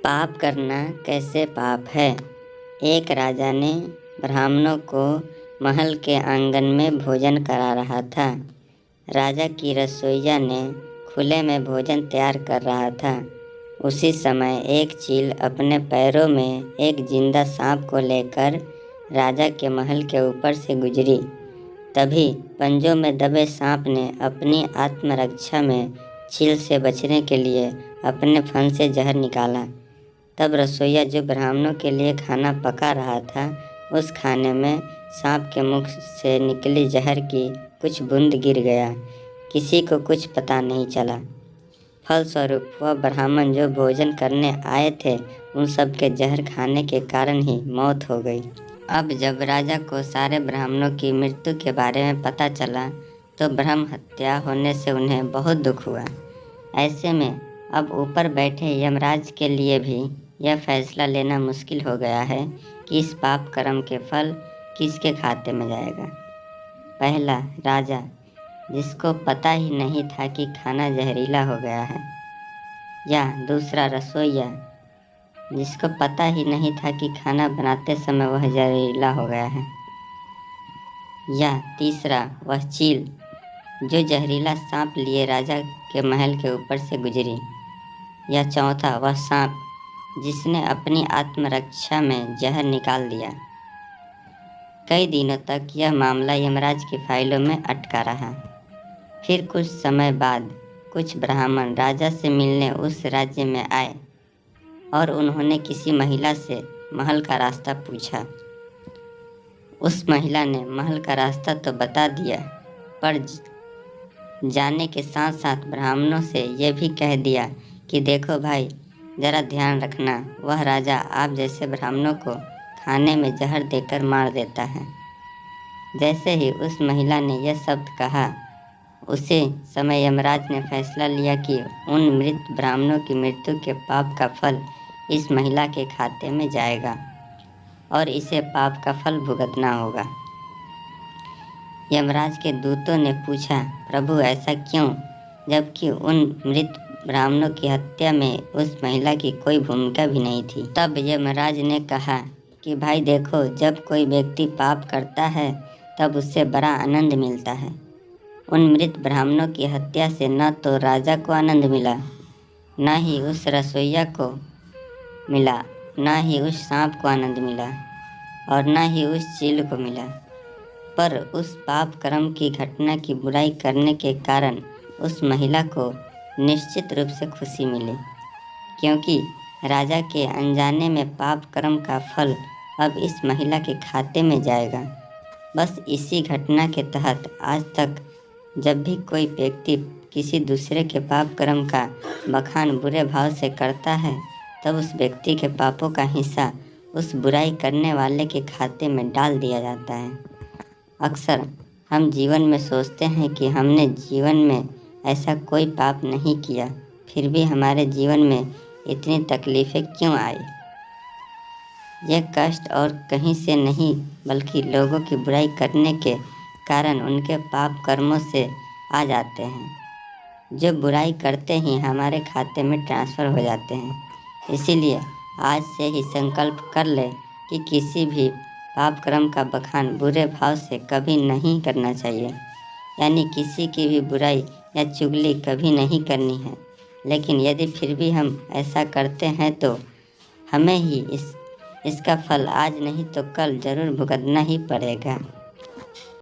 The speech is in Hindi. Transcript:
पाप करना कैसे पाप है। एक राजा ने ब्राह्मणों को महल के आंगन में भोजन करा रहा था। राजा की रसोइया ने खुले में भोजन तैयार कर रहा था। उसी समय एक चील अपने पैरों में एक जिंदा सांप को लेकर राजा के महल के ऊपर से गुजरी। तभी पंजों में दबे सांप ने अपनी आत्मरक्षा में चील से बचने के लिए अपने फन से जहर निकाला। तब रसोइया जो ब्राह्मणों के लिए खाना पका रहा था, उस खाने में सांप के मुख से निकली जहर की कुछ बूंद गिर गया। किसी को कुछ पता नहीं चला। फलस्वरूप वह ब्राह्मण जो भोजन करने आए थे, उन सब के जहर खाने के कारण ही मौत हो गई। अब जब राजा को सारे ब्राह्मणों की मृत्यु के बारे में पता चला, तो ब्रह्म हत्या होने से उन्हें बहुत दुख हुआ। ऐसे में अब ऊपर बैठे यमराज के लिए भी यह फैसला लेना मुश्किल हो गया है कि इस पाप कर्म के फल किसके खाते में जाएगा। पहला, राजा जिसको पता ही नहीं था कि खाना जहरीला हो गया है, या दूसरा रसोइया जिसको पता ही नहीं था कि खाना बनाते समय वह जहरीला हो गया है, या तीसरा वह चील जो जहरीला सांप लिए राजा के महल के ऊपर से गुजरी, या चौथा वह सांप जिसने अपनी आत्मरक्षा में जहर निकाल दिया। कई दिनों तक यह मामला यमराज की फाइलों में अटका रहा। फिर कुछ समय बाद कुछ ब्राह्मण राजा से मिलने उस राज्य में आए और उन्होंने किसी महिला से महल का रास्ता पूछा। उस महिला ने महल का रास्ता तो बता दिया, पर जाने के साथ साथ ब्राह्मणों से यह भी कह दिया कि देखो भाई, जरा ध्यान रखना, वह राजा आप जैसे ब्राह्मणों को खाने में जहर देकर मार देता है। जैसे ही उस महिला ने यह शब्द कहा, उसी समय यमराज ने फैसला लिया कि उन मृत ब्राह्मणों की मृत्यु के पाप का फल इस महिला के खाते में जाएगा और इसे पाप का फल भुगतना होगा। यमराज के दूतों ने पूछा, प्रभु ऐसा क्यों, जबकि उन मृत ब्राह्मणों की हत्या में उस महिला की कोई भूमिका भी नहीं थी। तब यमराज ने कहा कि भाई देखो, जब कोई व्यक्ति पाप करता है तब उससे बड़ा आनंद मिलता है। उन मृत ब्राह्मणों की हत्या से न तो राजा को आनंद मिला, न ही उस रसोइया को मिला, न ही उस सांप को आनंद मिला और न ही उस चील को मिला, पर उस पाप कर्म की घटना की बुराई करने के कारण उस महिला को निश्चित रूप से खुशी मिली, क्योंकि राजा के अनजाने में पाप कर्म का फल अब इस महिला के खाते में जाएगा। बस इसी घटना के तहत आज तक जब भी कोई व्यक्ति किसी दूसरे के पाप कर्म का बखान बुरे भाव से करता है, तब उस व्यक्ति के पापों का हिस्सा उस बुराई करने वाले के खाते में डाल दिया जाता है। अक्सर हम जीवन में सोचते हैं कि हमने जीवन में ऐसा कोई पाप नहीं किया, फिर भी हमारे जीवन में इतनी तकलीफ़ें क्यों आई। यह कष्ट और कहीं से नहीं, बल्कि लोगों की बुराई करने के कारण उनके पाप कर्मों से आ जाते हैं, जो बुराई करते ही हमारे खाते में ट्रांसफ़र हो जाते हैं। इसीलिए आज से ही संकल्प कर ले कि किसी भी पाप कर्म का बखान बुरे भाव से कभी नहीं करना चाहिए, यानी किसी की भी बुराई या चुगली कभी नहीं करनी है। लेकिन यदि फिर भी हम ऐसा करते हैं तो हमें ही इसका फल आज नहीं तो कल ज़रूर भुगतना ही पड़ेगा।